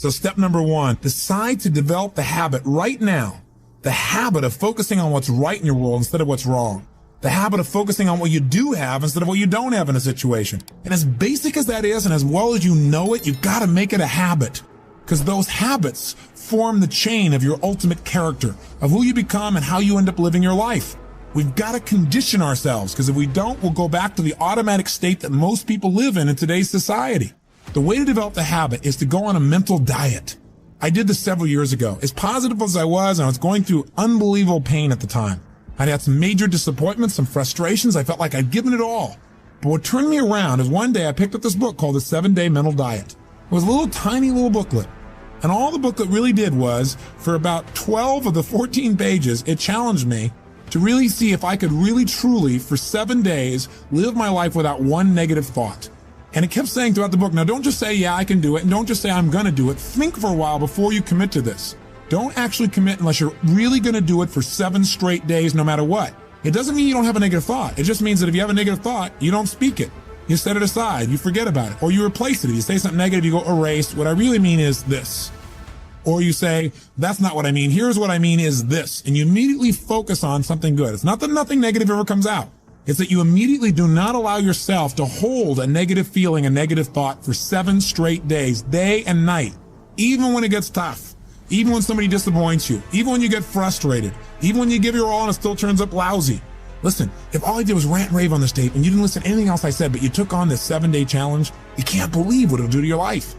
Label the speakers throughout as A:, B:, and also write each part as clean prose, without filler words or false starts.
A: So step number 1, decide to develop the habit right now, the habit of focusing on what's right in your world instead of what's wrong. The habit of focusing on what you do have instead of what you don't have in a situation. And as basic as that is, and as well as you know it, you've got to make it a habit. Because those habits form the chain of your ultimate character, of who you become and how you end up living your life. We've got to condition ourselves, because if we don't, we'll go back to the automatic state that most people live in today's society. The way to develop the habit is to go on a mental diet. I did this several years ago. As positive as I was going through unbelievable pain at the time. I'd had some major disappointments, some frustrations. I felt like I'd given it all. But what turned me around is one day I picked up this book called The 7-Day Mental Diet. It was a little tiny little booklet. And all the booklet really did was, for about 12 of the 14 pages, it challenged me to really see if I could really truly, for 7 days, live my life without one negative thought. And it kept saying throughout the book, now don't just say, yeah, I can do it, and don't just say I'm gonna do it. Think for a while before you commit to this. Don't actually commit unless you're really going to do it for 7 straight days, no matter what. It doesn't mean you don't have a negative thought. It just means that if you have a negative thought, you don't speak it. You set it aside. You forget about it. Or you replace it. If you say something negative, you go erase. What I really mean is this. Or you say, that's not what I mean. Here's what I mean is this. And you immediately focus on something good. It's not that nothing negative ever comes out. It's that you immediately do not allow yourself to hold a negative feeling, a negative thought for 7 straight days, day and night, even when it gets tough. Even when somebody disappoints you, even when you get frustrated, even when you give your all and it still turns up lousy. Listen, if all I did was rant and rave on this tape and you didn't listen to anything else I said, but you took on this 7-day challenge, you can't believe what it'll do to your life.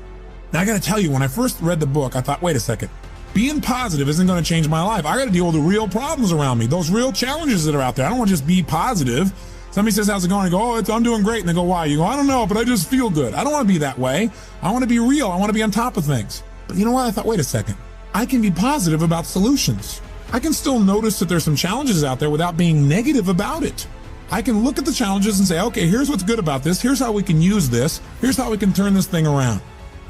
A: Now I gotta tell you, when I first read the book, I thought, wait a second, being positive isn't gonna change my life. I gotta deal with the real problems around me, those real challenges that are out there. I don't wanna just be positive. Somebody says, how's it going? I go, I'm doing great. And they go, why? You go, I don't know, but I just feel good. I don't wanna be that way. I wanna be real. I wanna be on top of things. But you know what? I thought, wait a second. I can be positive about solutions. I can still notice that there's some challenges out there without being negative about it. I can look at the challenges and say, okay, here's what's good about this. Here's how we can use this. Here's how we can turn this thing around,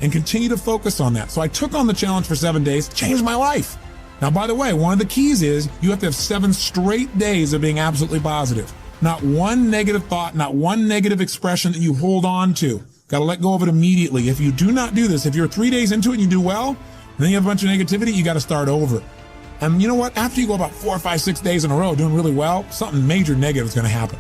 A: and continue to focus on that. So I took on the challenge for 7 days, changed my life. Now, by the way, one of the keys is you have to have 7 straight days of being absolutely positive. Not one negative thought, not one negative expression that you hold on to. Got to let go of it immediately. If you do not do this, if you're 3 days into it and you do well, and then you have a bunch of negativity, you got to start over. And you know what? After you go about 4, 5, 6 days in a row doing really well, something major negative is going to happen.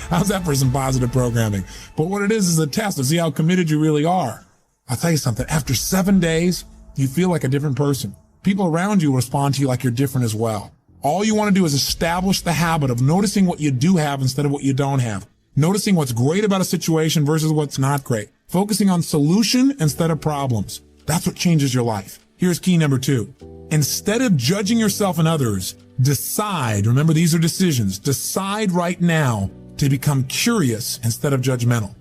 A: How's that for some positive programming? But what it is a test to see how committed you really are. I'll tell you something. After 7 days, you feel like a different person. People around you respond to you like you're different as well. All you want to do is establish the habit of noticing what you do have instead of what you don't have. Noticing what's great about a situation versus what's not great. Focusing on solution instead of problems. That's what changes your life. Here's key number 2. Instead of judging yourself and others, decide, remember these are decisions, decide right now to become curious instead of judgmental.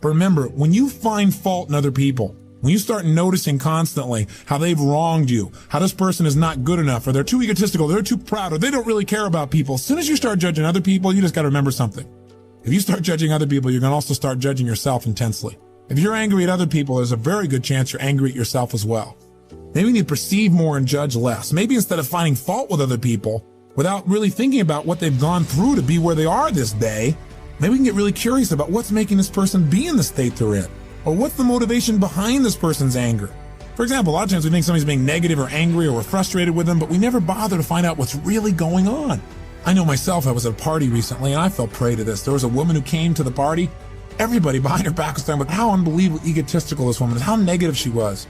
A: But remember, when you find fault in other people, when you start noticing constantly how they've wronged you, how this person is not good enough, or they're too egotistical, they're too proud, or they don't really care about people, as soon as you start judging other people, you just got to remember something. If you start judging other people, you're going to also start judging yourself intensely. If you're angry at other people, there's a very good chance you're angry at yourself as well. Maybe you need to perceive more and judge less. Maybe instead of finding fault with other people, without really thinking about what they've gone through to be where they are this day, maybe we can get really curious about what's making this person be in the state they're in. Or what's the motivation behind this person's anger? For example, a lot of times we think somebody's being negative or angry or we're frustrated with them, but we never bother to find out what's really going on. I know myself, I was at a party recently and I fell prey to this. There was a woman who came to the party. Everybody behind her back was talking about how unbelievably egotistical this woman is, how negative she was.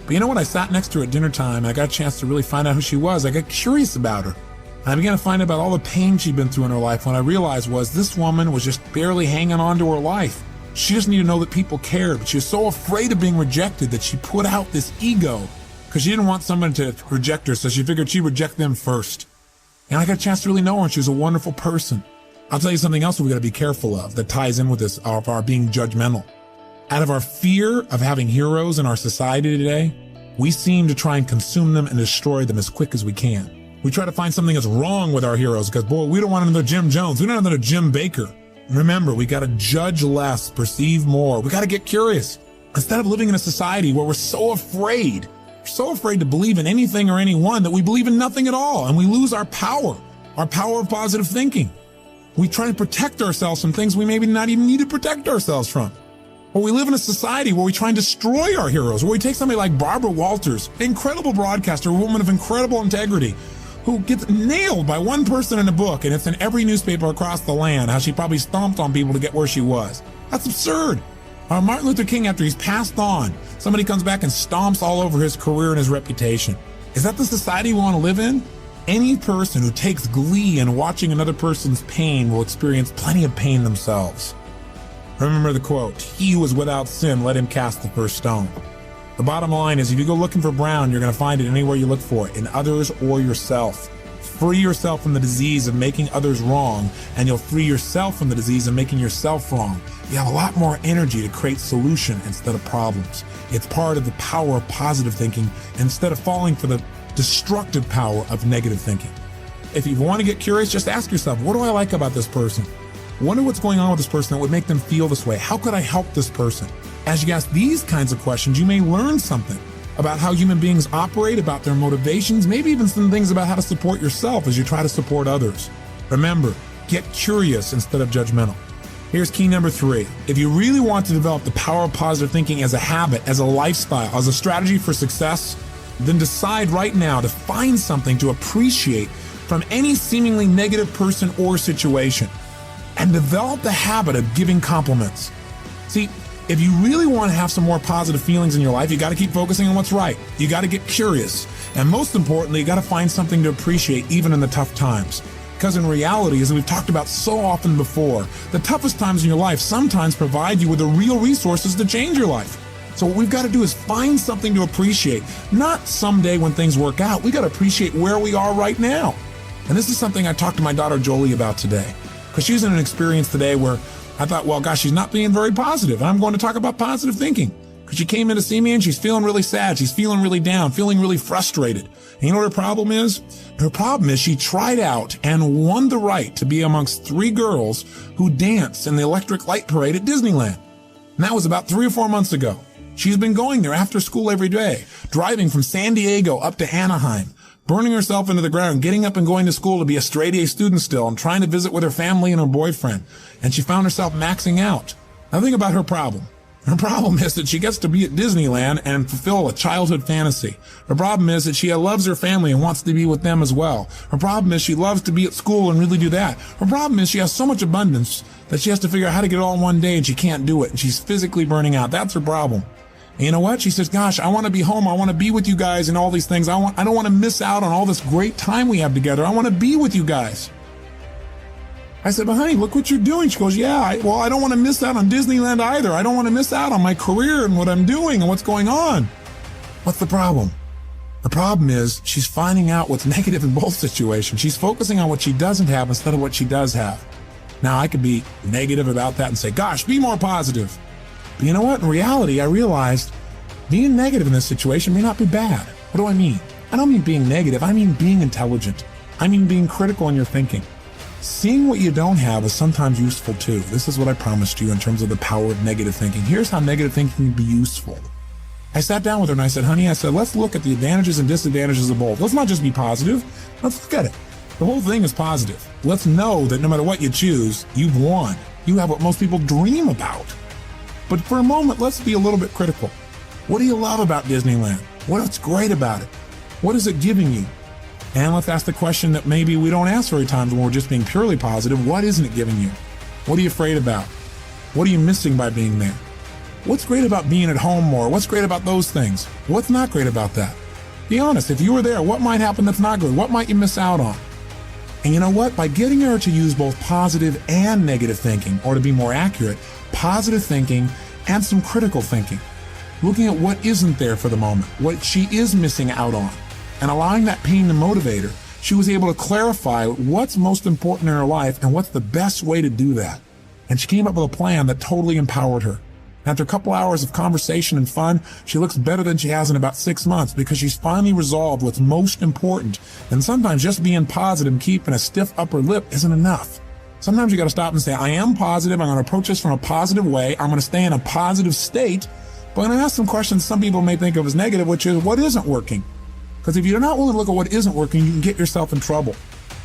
A: But you know what? I sat next to her at dinner time and I got a chance to really find out who she was. I got curious about her. And I began to find out about all the pain she'd been through in her life. What I realized was this woman was just barely hanging on to her life. She just needed to know that people cared, but she was so afraid of being rejected that she put out this ego because she didn't want someone to reject her, so she figured she'd reject them first. And I got a chance to really know her, and she was a wonderful person. I'll tell you something else we got to be careful of that ties in with this, of our being judgmental. Out of our fear of having heroes in our society today, we seem to try and consume them and destroy them as quick as we can. We try to find something that's wrong with our heroes because, boy, we don't want another Jim Jones. We don't want another Jim Baker. Remember, we got to judge less, perceive more. We got to get curious. Instead of living in a society where we're so afraid to believe in anything or anyone that we believe in nothing at all, and we lose our power of positive thinking. We try to protect ourselves from things we maybe not even need to protect ourselves from. Or we live in a society where we try and destroy our heroes, where we take somebody like Barbara Walters, incredible broadcaster, a woman of incredible integrity, who gets nailed by one person in a book, and it's in every newspaper across the land, how she probably stomped on people to get where she was. That's absurd. Martin Luther King, after he's passed on, somebody comes back and stomps all over his career and his reputation. Is that the society we want to live in? Any person who takes glee in watching another person's pain will experience plenty of pain themselves. Remember the quote, "He who is without sin, let him cast the first stone." The bottom line is, if you go looking for brown, you're going to find it anywhere you look for it, in others or yourself. Free yourself from the disease of making others wrong, and you'll free yourself from the disease of making yourself wrong. You have a lot more energy to create solution instead of problems. It's part of the power of positive thinking instead of falling for the destructive power of negative thinking. If you want to get curious, just ask yourself, what do I like about this person? Wonder what's going on with this person that would make them feel this way. How could I help this person? As you ask these kinds of questions, you may learn something about how human beings operate, about their motivations, maybe even some things about how to support yourself as you try to support others. Remember, get curious instead of judgmental. Here's key number 3. If you really want to develop the power of positive thinking as a habit, as a lifestyle, as a strategy for success, then decide right now to find something to appreciate from any seemingly negative person or situation, and develop the habit of giving compliments. See, if you really want to have some more positive feelings in your life, you got to keep focusing on what's right. You got to get curious. And most importantly, you got to find something to appreciate even in the tough times. Because in reality, as we've talked about so often before, the toughest times in your life sometimes provide you with the real resources to change your life. So what we've got to do is find something to appreciate. Not someday when things work out. We got to appreciate where we are right now. And this is something I talked to my daughter Jolie about today. Because she's in an experience today where I thought, well, gosh, she's not being very positive. And I'm going to talk about positive thinking. Because she came in to see me and she's feeling really sad. She's feeling really down, feeling really frustrated. And you know what her problem is? Her problem is she tried out and won the right to be amongst 3 girls who danced in the electric light parade at Disneyland. And that was about 3 or 4 months ago. She's been going there after school every day, driving from San Diego up to Anaheim, burning herself into the ground, getting up and going to school to be a straight A student still and trying to visit with her family and her boyfriend. And she found herself maxing out. Now think about her problem. Her problem is that she gets to be at Disneyland and fulfill a childhood fantasy. Her problem is that she loves her family and wants to be with them as well. Her problem is she loves to be at school and really do that. Her problem is she has so much abundance that she has to figure out how to get it all in one day and she can't do it. And she's physically burning out. That's her problem. And you know what? She says, gosh, I want to be home. I want to be with you guys and all these things. I don't want to miss out on all this great time we have together. I want to be with you guys. I said, but honey, look what you're doing. She goes, yeah, I don't want to miss out on Disneyland either. I don't want to miss out on my career and what I'm doing and what's going on. What's the problem? The problem is she's finding out what's negative in both situations. She's focusing on what she doesn't have instead of what she does have. Now, I could be negative about that and say, gosh, be more positive. But you know what? In reality, I realized being negative in this situation may not be bad. What do I mean? I don't mean being negative. I mean being intelligent. I mean being critical in your thinking. Seeing what you don't have is sometimes useful too. This is what I promised you in terms of the power of negative thinking. Here's how negative thinking can be useful. I sat down with her and I said, honey, let's look at the advantages and disadvantages of both. Let's not just be positive. Let's look at it. The whole thing is positive. Let's know that no matter what you choose, you've won. You have what most people dream about. But for a moment, let's be a little bit critical. What do you love about Disneyland? What's great about it? What is it giving you? And let's ask the question that maybe we don't ask very times when we're just being purely positive. What isn't it giving you? What are you afraid about? What are you missing by being there? What's great about being at home more? What's great about those things? What's not great about that? Be honest. If you were there, what might happen that's not good? What might you miss out on? And you know what? By getting her to use both positive and negative thinking, or to be more accurate, positive thinking and some critical thinking, looking at what isn't there for the moment, what she is missing out on, and allowing that pain to motivate her, she was able to clarify what's most important in her life and what's the best way to do that. And she came up with a plan that totally empowered her. After a couple hours of conversation and fun, she looks better than she has in about 6 months because she's finally resolved what's most important. And sometimes just being positive and keeping a stiff upper lip isn't enough. Sometimes you got to stop and say, I am positive. I'm going to approach this from a positive way. I'm going to stay in a positive state. But I'm going to ask some questions some people may think of as negative, which is what isn't working? Because if you're not willing to look at what isn't working, you can get yourself in trouble.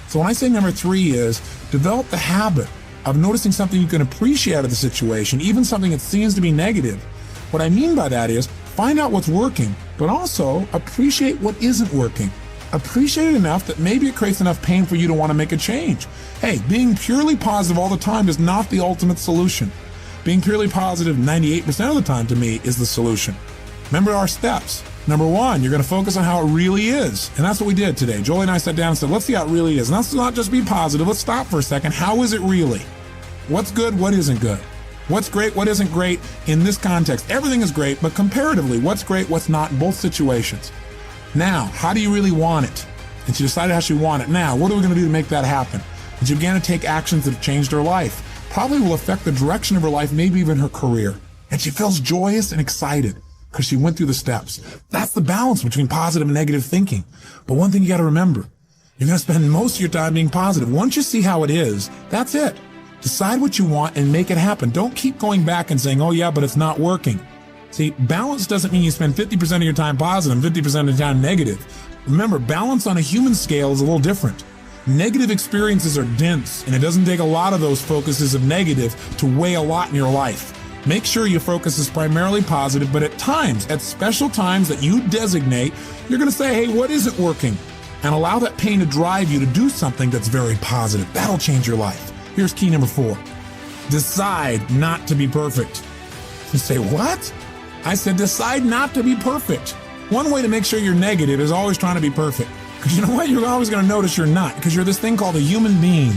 A: So when I say number 3 is develop the habit of noticing something you can appreciate out of the situation, even something that seems to be negative. What I mean by that is find out what's working, but also appreciate what isn't working. Appreciate it enough that maybe it creates enough pain for you to want to make a change. Hey, being purely positive all the time is not the ultimate solution. Being purely positive 98% of the time to me is the solution. Remember our steps. Number one, you're going to focus on how it really is. And that's what we did today. Jolie and I sat down and said, let's see how it really is. And let's not just be positive. Let's stop for a second. How is it really? What's good? What isn't good? What's great? What isn't great in this context? Everything is great, but comparatively, what's great? What's not in both situations? Now, how do you really want it? And she decided how she wanted it. Now, what are we going to do to make that happen? And she began to take actions that have changed her life. Probably will affect the direction of her life, maybe even her career. And she feels joyous and excited because she went through the steps. That's the balance between positive and negative thinking. But one thing you got to remember, you're going to spend most of your time being positive. Once you see how it is, that's it. Decide what you want and make it happen. Don't keep going back and saying, oh yeah, but it's not working. See, balance doesn't mean you spend 50% of your time positive and 50% of your time negative. Remember, balance on a human scale is a little different. Negative experiences are dense, and it doesn't take a lot of those focuses of negative to weigh a lot in your life. Make sure your focus is primarily positive, but at times, at special times that you designate, you're going to say, hey, what isn't working? And allow that pain to drive you to do something that's very positive. That'll change your life. Here's key number 4. Decide not to be perfect. You say, what? I said, decide not to be perfect. One way to make sure you're negative is always trying to be perfect. Because you know what? You're always going to notice you're not, because you're this thing called a human being.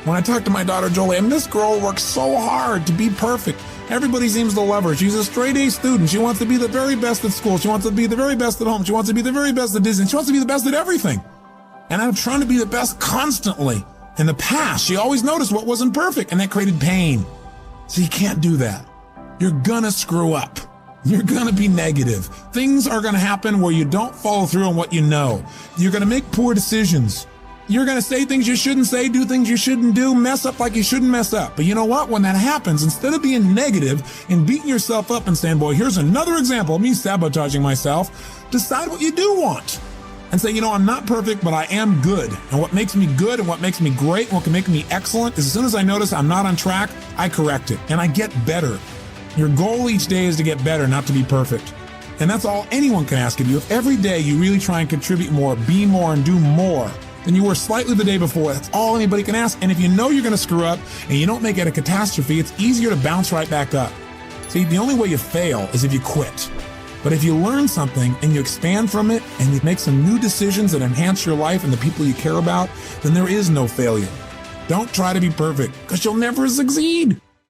A: When I talk to my daughter, Jolie, and this girl works so hard to be perfect. Everybody seems to love her. She's a straight A student. She wants to be the very best at school. She wants to be the very best at home. She wants to be the very best at Disney. She wants to be the best at everything. And I'm trying to be the best constantly. In the past, she always noticed what wasn't perfect, and that created pain. So you can't do that. You're gonna screw up. You're gonna be negative. Things are gonna happen where you don't follow through on what you know. You're gonna make poor decisions. You're gonna say things you shouldn't say, do things you shouldn't do, mess up like you shouldn't mess up. But you know what? When that happens, instead of being negative and beating yourself up and saying, boy, here's another example of me sabotaging myself, decide what you do want. And say, you know, I'm not perfect, but I am good. And what makes me good and what makes me great and what can make me excellent is as soon as I notice I'm not on track, I correct it and I get better. Your goal each day is to get better, not to be perfect. And that's all anyone can ask of you. If every day you really try and contribute more, be more, and do more than you were slightly the day before, that's all anybody can ask. And if you know you're going to screw up and you don't make it a catastrophe, it's easier to bounce right back up. See, the only way you fail is if you quit. But if you learn something and you expand from it and you make some new decisions that enhance your life and the people you care about, then there is no failure. Don't try to be perfect, because you'll never succeed.